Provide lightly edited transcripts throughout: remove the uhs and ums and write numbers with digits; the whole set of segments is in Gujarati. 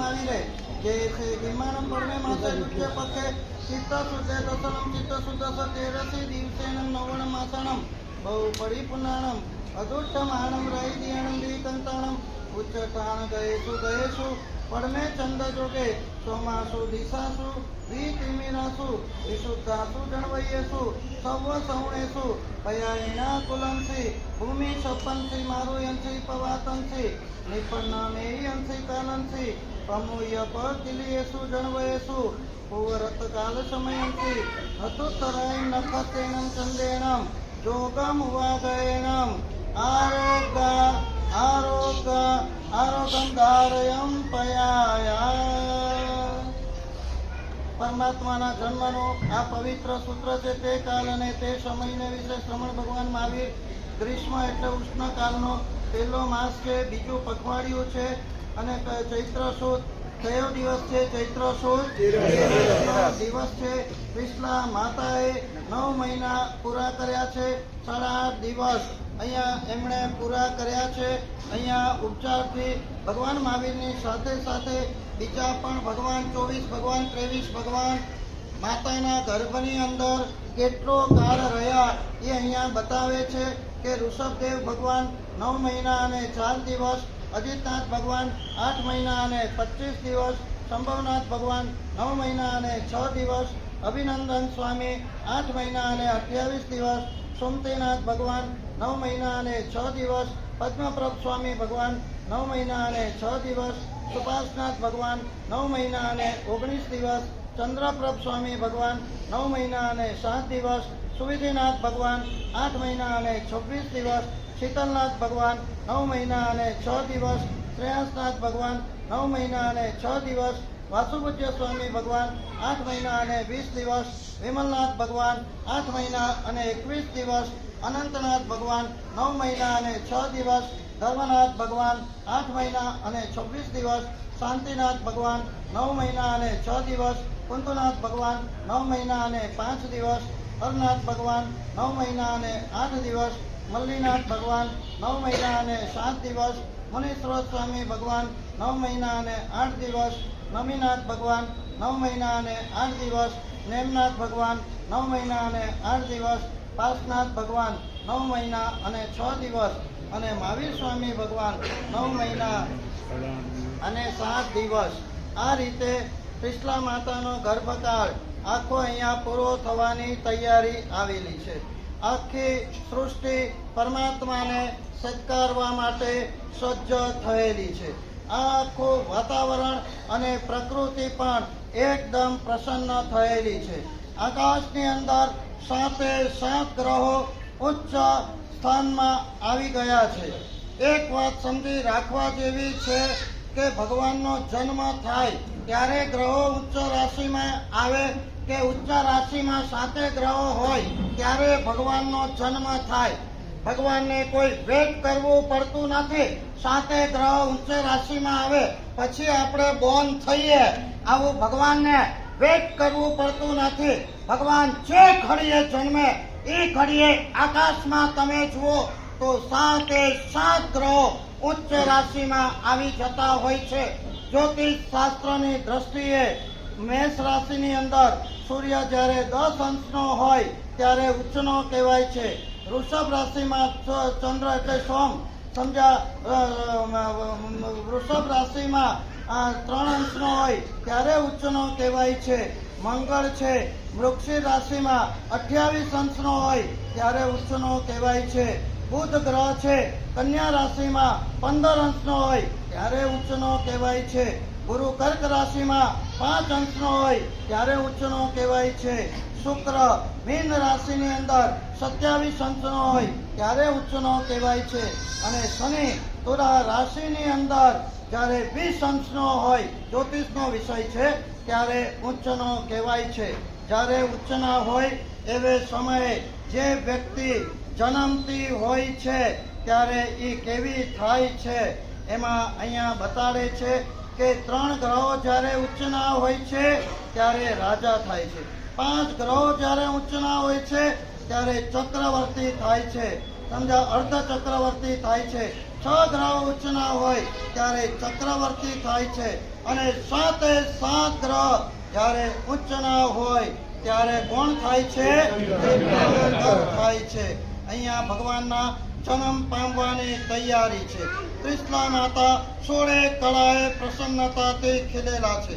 महावीरे जैसे विमानं परमे मासे दुःखे पक्षे चित्तशुद्धे दशनं चित्तशुद्धस तेरसी दिवसेनं नवनं मासानं बहु परिपुण्णानं अदुट्टमानं रैदियनं द्विकन्तानं उच्चतान गयेषु परमे चंद जोगे सोमासु दिशासु द्वितिमिरासु विशुद्धासु जणवयेषु सौवसौणेषु पयायिना कुलंसि भूमि सप्पंसि मारुयंसि पवातंसि निपन्नमेयंसि कालंसि प्रमूय पकिलियेषु जणवयेषु पूर्वरत्काल समयंसि हतुत्तरायं नखतेनं चंदेनं जोगम वागयेनं आरोग्यं धारयं पयाया। परमात्माना जन्मनो आ पवित्र सूत्र છે તે કાલ અને તે સમયને વિશે શ્રમણ ભગવાન મહાવીર ગ્રીષ્મ એટલે ઉષ્ણકાળનો પહેલો માસ છે, બીજું પખવાડિયું છે અને ચૈત્ર સુદ કયો દિવસ છે? ચૈત્ર સુદ દિવસ છે। કૃષ્ણા માતાએ 9 મહિના પૂરા કર્યા છે, 8.5 દિવસ અહીંયા એમણે પૂરા કર્યા છે। અહીંયા ઉપચારથી ભગવાન મહાવીરની સાથે સાથે બીજા પણ ભગવાન 24 ભગવાન 23 ભગવાન માતાના ગર્ભની અંદર કેટલો કાળ રહ્યા એ અહીંયા બતાવે છે કે ઋષભદેવ ભગવાન 9 મહિના અને 4 દિવસ, અજીતનાથ ભગવાન 8 મહિના અને 25 દિવસ, સંભવનાથ ભગવાન 9 મહિના અને 6 દિવસ, અભિનંદન સ્વામી 8 મહિના અને 28 દિવસ, સોમતીનાથ ભગવાન 9 મહિના અને 6 દિવસ, પદ્મપ્રભ સ્વામી ભગવાન 9 મહિના અને 6 દિવસ, સુભાષનાથ ભગવાન 9 મહિના અને 19 દિવસ, ચંદ્રપ્રભ સ્વામી ભગવાન 9 મહિના અને 7 દિવસ, સુવિધિનાથ ભગવાન 8 મહિના અને 26 દિવસ, શીતલનાથ ભગવાન 9 મહિના અને 6 દિવસ, શ્રેયાસનાથ ભગવાન 9 મહિના અને 6 દિવસ, વાસુપૂજ્ય સ્વામી ભગવાન 8 મહિના અને 20 દિવસ, વિમલનાથ ભગવાન 8 મહિના અને 21 દિવસ, અનંતનાથ ભગવાન 9 મહિના અને 6 દિવસ, ધર્મનાથ ભગવાન 8 મહિના અને 26 દિવસ, શાંતિનાથ ભગવાન 9 મહિના અને 6 દિવસ, કુંતુનાથ ભગવાન 9 મહિના અને 5 દિવસ, હરનાથ ભગવાન 9 મહિના અને 8 દિવસ, મલ્લીનાથ ભગવાન 9 મહિના અને 7 દિવસ, મુનીશ્વર સ્વામી ભગવાન 9 મહિના અને 8 દિવસ, નમીનાથ ભગવાન 9 મહિના અને 8 દિવસ, નેમનાથ ભગવાન 9 મહિના અને 8 દિવસ, પાસનાથ ભગવાન 9 મહિના અને 6 દિવસ અને મહાવીર સ્વામી ભગવાન 9 મહિના અને 7 દિવસ। આ રીતે કૃષ્ણા માતાનો ગર્ભકાળ આખો અહીંયા પૂરો થવાની તૈયારી આવેલી છે। આખી સૃષ્ટિ પરમાત્માને સત્કારવા માટે સજ્જ થયેલી છે। આ આખું વાતાવરણ અને પ્રકૃતિ પણ એકદમ પ્રસન્ન થયેલી છે। આકાશની અંદર 7 ગ્રહો ઉચ્ચ સ્થાનમાં આવી ગયા છે। એક વાત સમજી રાખવા જેવી છે કે ભગવાનનો જન્મ થાય ત્યારે ગ્રહો ઉચ્ચ રાશિમાં આવે કે ઉચ્ચ રાશિમાં 7 ગ્રહો હોય ત્યારે ભગવાનનો જન્મ થાય। ભગવાનને કોઈ વેટ કરવું પડતું નથી। 7 ગ્રહો ઉચ્ચ રાશિમાં આવે પછી આપણે બોર્ન થઈએ, આવું ભગવાનને વેટ કરવું પડતું નથી। ભગવાન જે ઘડીએ જન્મે એ ઘડીએ આકાશમાં તમે જુઓ તો 7 ગ્રહો ઉચ્ચ રાશિમાં આવી જતા હોય છે। જ્યોતિષ શાસ્ત્રની દ્રષ્ટિએ મેષ રાશિની અંદર સૂર્ય જ્યારે 10 અંશનો હોય ત્યારે ઉચ્ચનો કહેવાય છે। વૃષભ રાશિમાં ચંદ્ર એટલે સોમ સમજા, વૃષભ રાશિમાં 3 અંશનો હોય ત્યારે ઉચ્ચનો કહેવાય છે। મંગળ છે વૃક્ષિક રાશિમાં 28 અંશનો હોય ત્યારે ઉચ્ચનો કહેવાય છે। બુધ ગ્રહ છે કન્યા રાશિમાં 15 અંશનો હોય ત્યારે ઉચ્ચનો કહેવાય છે। ગુરુ કર્ક રાશિમાં 5 અંશનો હોય ત્યારે ઉચ્ચનો કહેવાય છે। શુક્ર મીન રાશિની અંદર 27 અંશનો હોય ત્યારે ઉચ્ચનો કહેવાય છે। અને શનિ તુલા રાશિની અંદર જ્યારે 20 અંશનો હોય, જ્યોતિષનો વિષય છે, ત્યારે ઉચ્ચનો કહેવાય છે। જ્યારે ઉચ્ચના હોય એવે સમયે જે વ્યક્તિ જન્મતી હોય છે ત્યારે એ કેવી થાય છે એમાં અહીંયા બતાડે છે કે 3 ગ્રહો જ્યારે ઉચ્ચના હોય છે ત્યારે રાજા થાય છે। 5 ગ્રહો જ્યારે ઉચ્ચના હોય છે ત્યારે ચક્રવર્તી થાય છે, સમજા અર્ધ ચક્રવર્તી થાય છે। 6 ગ્રહ ઉચ્ચના હોય ત્યારે ચક્રવર્તી થાય છે અને 7 એ 7 ગ્રહ જ્યારે ઉચ્ચના હોય ત્યારે કોણ થાય છે? થાય છે. અહીંયા ભગવાનના જન્મ પામવાની તૈયારી છે. ત્રિશલા માતા 16 કળાએ પ્રસન્નતાથી ખીલેલા છે.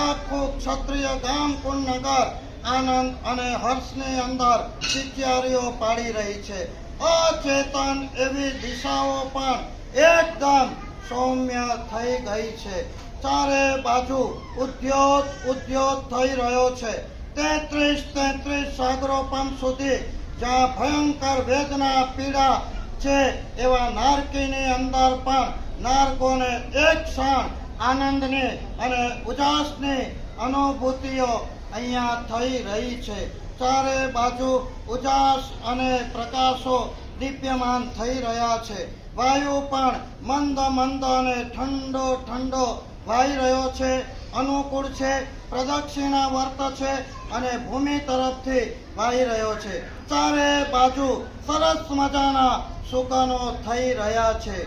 આખું ક્ષત્રિય ગામ કુંડનગર આનંદ અને હર્ષની અંદર ચિચિયારીઓ પાડી રહી છે. અચેતન એવી દિશાઓ પણ એકદમ સૌમ્ય થઈ ગઈ છે. ચારે બાજુ ઉદ્યોગ થઈ રહ્યો છે. 33 સાગરોપમ સુધી જ્યાં ભયંકર વેદના પીડા છે એવા નારકીની અંદર પણ નારકોને એક ક્ષણ આનંદની અને ઉજાસની અનુભૂતિઓ અહીંયા થઈ રહી છે. ચારે બાજુ ઉજાસ અને પ્રકાશો દીપ્યમાન થઈ રહ્યા છે. વાયુ પણ મંદ અને ઠંડો વાઈ રહ્યો છે. અનુકૂળ છે. પ્રદક્ષિણા વર્ત છે અને ભૂમિ તરફથી વાઈ રહ્યો છે. ચારે બાજુ સરસ મજાના સુગંધો થઈ રહ્યા છે.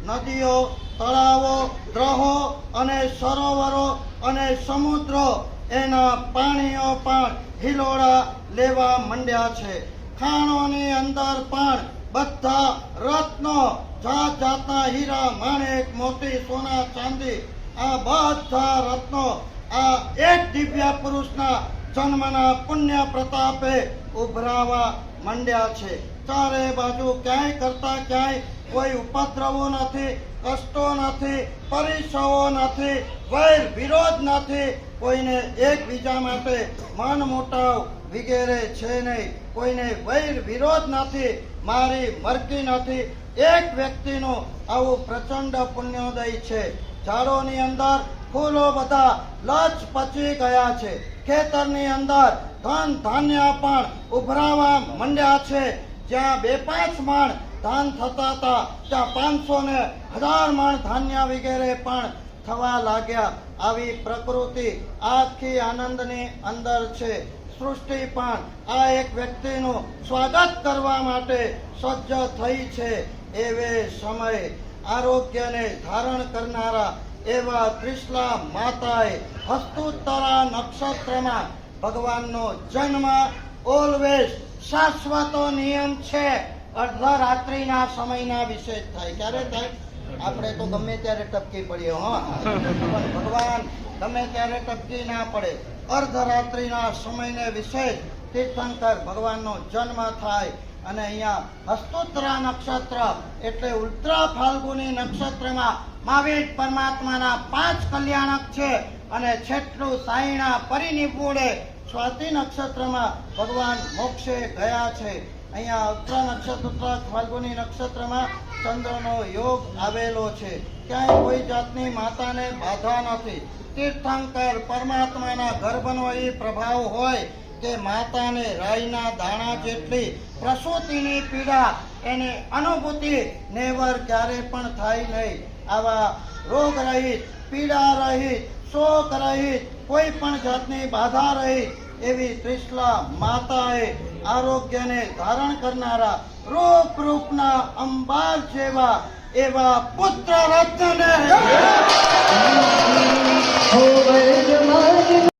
નદીઓ, તળાવો, ગ્રહો અને સરોવરો અને સમુદ્રો એના પાણીઓ પણ હિલોળા લેવા માંડ્યા છે. ખાણોની અંદર પણ બધા રત્નો, જાતના હીરા, માણેક, મોતી, સોના, ચાંદી, આ બધા રત્નો આ એક દિવ્ય પુરુષના જન્મના પુણ્ય પ્રતાપે ઉભરાવા માંડ્યા છે. ચારે બાજુ ક્યાંય કરતા ક્યાંય કોઈ ઉપદ્રવો નથી, કષ્ટો નથી, પરીક્ષાઓ નથી, વૈર વિરોધ નથી. કોઈને એકબીજા માટે મન મોટાવ વગેરે છે નહીં. કોઈને વૈર વિરોધ નથી, મારી મરકી નથી. એક વ્યક્તિનું આવું પ્રચંડ પુણ્યોદય છે. ઝાડોની અંદર ફૂલો બધા લચપચી ગયા છે. ખેતરની અંદર ધન ધાન્ય પણ ઉભરાવા માંડ્યા છે. જ્યાં 2-5 મણ ધાન થતા હતા ત્યાં 500 ને 1000 મણ ધાન્ય વગેરે પણ થવા લાગ્યા. આવી પ્રકૃતિ આખી આનંદની અંદર છે. સૃષ્ટિ પણ આ એક વ્યક્તિનું સ્વાગત કરવા માટે સજ્જ થઈ છે. એવે સમય આરોગ્યને ધારણ કરનારા એવા ત્રિશલા માતાએ હસ્તોત્તરા નક્ષત્રમાં ભગવાનનો જન્મ ઓલવેઝ શાશ્વતો નિયમ છે. અર્ધરાત્રિના સમયના વિશેષ થાય. ક્યારે થાય? આપણે તો ગમે ત્યારે ટપકી પડીએ પણ ભગવાન ગમે ત્યારે ટપકી ના પડે. અર્ધરાત્રિના સમયને વિશેષ તીર્થંકર ભગવાનનો જન્મ થાય અને અહીંયા હસ્તોત્તરા નક્ષત્ર એટલે ઉત્તરા ફાલ્ગુની નક્ષત્રમાં મહાવીર પરમાત્માના 5 કલ્યાણક છે અને છેટલું સાઈના પરિનિપુણે સ્વાતિ નક્ષત્રમાં ભગવાન મોક્ષે ગયા છે. અહીંયા ઉત્તરા નક્ષત્ર, ઉત્તરા ફાલ્ગુની નક્ષત્રમાં ચંદ્રનો યોગ આવેલો છે. ક્યાંય કોઈ જાતની માતાને બાધા નથી. તીર્થંકર પરમાત્માના ગર્ભનો એ પ્રભાવ હોય કે માતાને રાઈના દાણા જેટલી પ્રસૂતિની પીડા એને અનુભૂતિ નેવર ક્યારે પણ થાય નહીં. આવા રોગ રહિત, પીડા રહિત, શોક રહિત, કોઈ પણ જાતની બાધા રહિત એવી ત્રિશલા માતાએ આરોગ્યને ધારણ કરનારા રૂપના અંબાર જેવા એવા પુત્ર રત્નને